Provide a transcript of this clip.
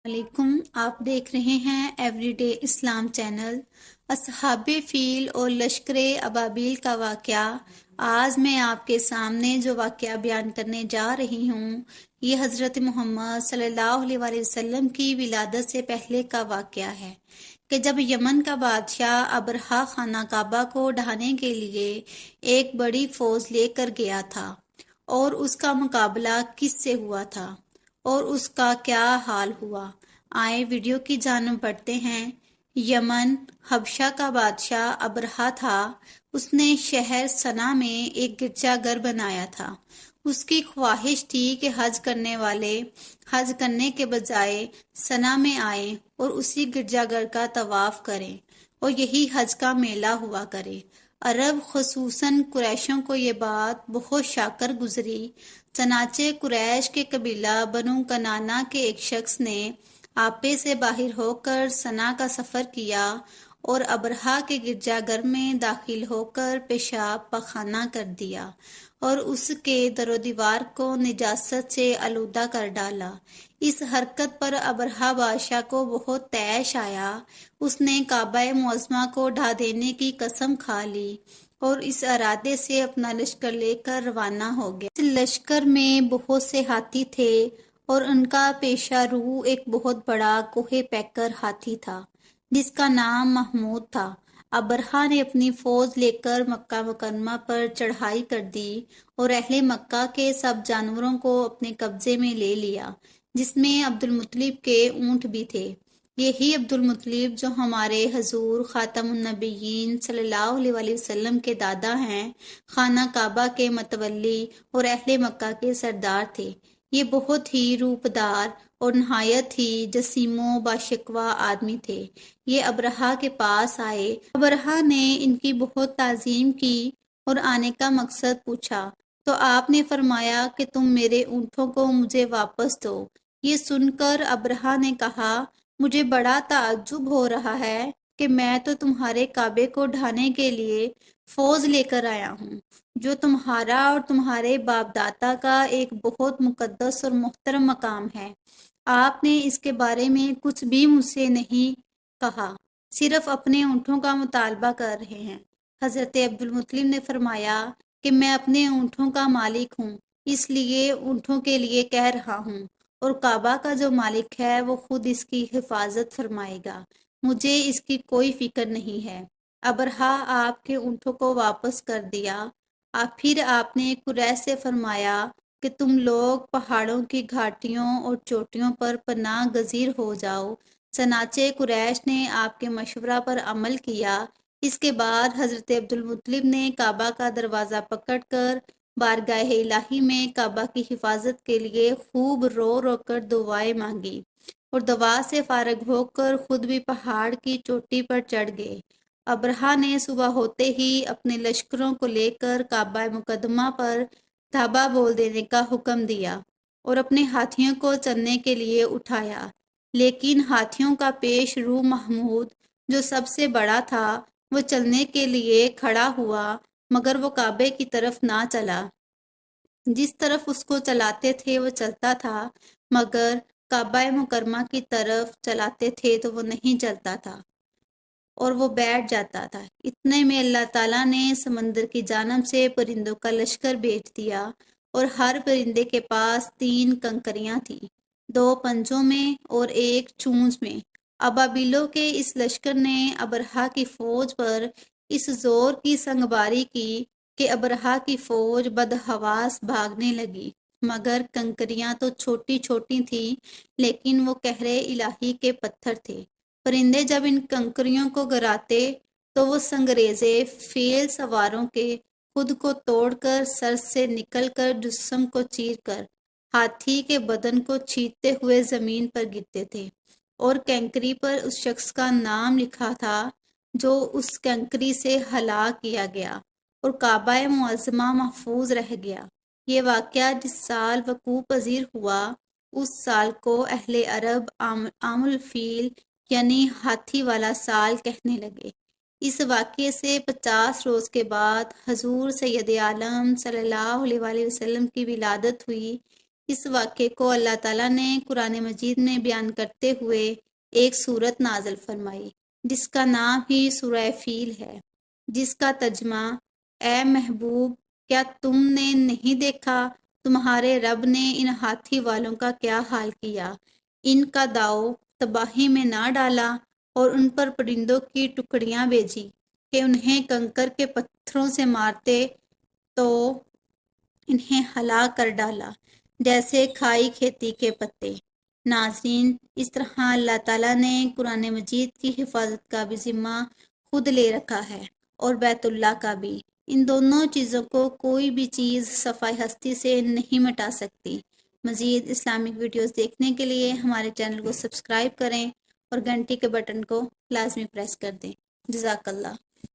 علیکم، آپ دیکھ رہے ہیں ایوری ڈے اسلام چینل۔ اصحاب فیل اور لشکر ابابیل کا واقعہ۔ آج میں آپ کے سامنے جو واقعہ بیان کرنے جا رہی ہوں، یہ حضرت محمد صلی اللہ علیہ وآلہ وسلم کی ولادت سے پہلے کا واقعہ ہے کہ جب یمن کا بادشاہ ابرہہ خانہ کعبہ کو ڈھانے کے لیے ایک بڑی فوج لے کر گیا تھا، اور اس کا مقابلہ کس سے ہوا تھا اور اس کا کیا حال ہوا۔ آئے ویڈیو کی جانب بڑھتے ہیں۔ یمن حبشہ کا بادشاہ ابرہہ تھا۔ اس نے شہر صنع میں ایک گرجا گھر بنایا تھا۔ اس کی خواہش تھی کہ حج کرنے والے حج کرنے کے بجائے صنع میں آئیں اور اسی گرجا گھر کا طواف کریں اور یہی حج کا میلہ ہوا کرے۔ عرب خصوصاً قریشوں کو یہ بات بہت شاکر گزری۔ چنانچہ قریش کے قبیلہ بنو کنانہ کے ایک شخص نے آپے سے باہر ہو کر صنع کا سفر کیا اور ابرہہ کے گرجا گھر میں داخل ہو کر پیشاب پخانہ کر دیا اور اس کے در و دیوار کو نجاست سے آلودہ کر ڈالا۔ اس حرکت پر ابرہہ بادشاہ کو بہت طیش آیا۔ اس نے کعبہ معظمہ کو ڈھا دینے کی قسم کھا لی اور اس ارادے سے اپنا لشکر لے کر روانہ ہو گیا۔ اس لشکر میں بہت سے ہاتھی تھے اور ان کا پیشہ رو ایک بہت بڑا کوہ پیکر ہاتھی تھا جس کا نام محمود تھا۔ ابرہہ نے اپنی فوج لے کر مکہ مکرمہ پر چڑھائی کر دی اور اہل مکہ کے سب جانوروں کو اپنے قبضے میں لے لیا، جس میں عبد المطلب کے اونٹ بھی تھے۔ یہی عبد المطلب جو ہمارے حضور خاتم النبیین صلی اللہ علیہ وآلہ وسلم کے دادا ہیں، خانہ کعبہ کے متولی اور اہل مکہ کے سردار تھے۔ یہ بہت ہی روپدار اور نہایت ہی جسیم و باشکوہ آدمی تھے۔ یہ ابرہہ کے پاس آئے۔ ابرہہ نے ان کی بہت تعظیم کی اور آنے کا مقصد پوچھا تو آپ نے فرمایا کہ تم میرے اونٹوں کو مجھے واپس دو۔ یہ سن کر ابرہہ نے کہا، مجھے بڑا تعجب ہو رہا ہے کہ میں تو تمہارے کعبے کو ڈھانے کے لیے فوج لے کر آیا ہوں، جو تمہارا اور تمہارے باپ دادا کا ایک بہت مقدس اور محترم مقام ہے۔ آپ نے اس کے بارے میں کچھ بھی مجھ سے نہیں کہا، صرف اپنے اونٹوں کا مطالبہ کر رہے ہیں۔ حضرت عبد المطلب نے فرمایا کہ میں اپنے اونٹوں کا مالک ہوں، اس لیے اونٹوں کے لیے کہہ رہا ہوں، اور کعبہ کا جو مالک ہے وہ خود اس کی حفاظت فرمائے گا، مجھے اس کی کوئی فکر نہیں ہے۔ ابرہہ آپ کے اونٹوں کو واپس کر دیا۔ پھر آپ نے قریش سے فرمایا کہ تم لوگ پہاڑوں کی گھاٹیوں اور چوٹیوں پر پناہ گزیر ہو جاؤ۔ چنانچہ قریش نے آپ کے مشورہ پر عمل کیا۔ اس کے بعد حضرت عبد المطلب نے کعبہ کا دروازہ پکڑ کر بارگاہ الہی میں کعبہ کی حفاظت کے لیے خوب رو رو کر دعائیں مانگی اور دعا سے فارغ ہو کر خود بھی پہاڑ کی چوٹی پر چڑھ گئے۔ ابرہہ نے صبح ہوتے ہی اپنے لشکروں کو لے کر کعبہ مقدمہ پر دھابہ بول دینے کا حکم دیا اور اپنے ہاتھیوں کو چلنے کے لیے اٹھایا، لیکن ہاتھیوں کا پیش رو محمود جو سب سے بڑا تھا وہ چلنے کے لیے کھڑا ہوا، مگر وہ کعبے کی طرف نہ چلا۔ جس طرف اس کو چلاتے تھے وہ چلتا تھا، مگر کعبہ مکرمہ کی طرف چلاتے تھے تو وہ نہیں چلتا تھا اور وہ بیٹھ جاتا تھا۔ اتنے میں اللہ تعالیٰ نے سمندر کی جانب سے پرندوں کا لشکر بھیج دیا اور ہر پرندے کے پاس 3 کنکریاں تھیں، 2 پنجوں میں اور 1 چونچ میں۔ ابابیلوں کے اس لشکر نے ابرہہ کی فوج پر اس زور کی سنگباری کی کہ ابرہہ کی فوج بدحواس بھاگنے لگی، مگر کنکریاں تو چھوٹی چھوٹی تھیں، لیکن وہ قہر الہی کے پتھر تھے۔ پرندے جب ان کنکریوں کو گراتے تو وہ سنگریزے فیل سواروں کے خود کو توڑ کر سر سے نکل کر جسم کو چیر کر ہاتھی کے بدن کو چھیدتے ہوئے زمین پر گرتے تھے، اور کنکری پر اس شخص کا نام لکھا تھا جو اس کنکری سے ہلاک کیا گیا، اور کعبہ معظمہ محفوظ رہ گیا۔ یہ واقعہ جس سال وقوع پذیر ہوا اس سال کو اہل عرب عام الفیل یعنی ہاتھی والا سال کہنے لگے۔ اس واقعے سے 50 روز کے بعد حضور سید عالم صلی اللہ علیہ وآلہ وسلم کی ولادت ہوئی۔ اس واقعے کو اللہ تعالیٰ نے قرآن مجید میں بیان کرتے ہوئے ایک سورت نازل فرمائی جس کا نام ہی سورہ فیل ہے، جس کا ترجمہ اے محبوب کیا تم نے نہیں دیکھا تمہارے رب نے ان ہاتھی والوں کا کیا حال کیا، ان کا داؤ تباہی میں نہ ڈالا اور ان پر پرندوں کی ٹکڑیاں بھیجی کہ انہیں کنکر کے پتھروں سے مارتے تو انہیں ہلاک کر ڈالا جیسے کھائی کھیتی کے پتے۔ ناظرین، اس طرح اللہ تعالیٰ نے قرآن مجید کی حفاظت کا بھی ذمہ خود لے رکھا ہے اور بیت اللہ کا بھی۔ ان دونوں چیزوں کو کوئی بھی چیز صفائی ہستی سے نہیں مٹا سکتی۔ مزید اسلامک ویڈیوز دیکھنے کے لیے ہمارے چینل کو سبسکرائب کریں اور گھنٹی کے بٹن کو لازمی پریس کر دیں۔ جزاک اللہ۔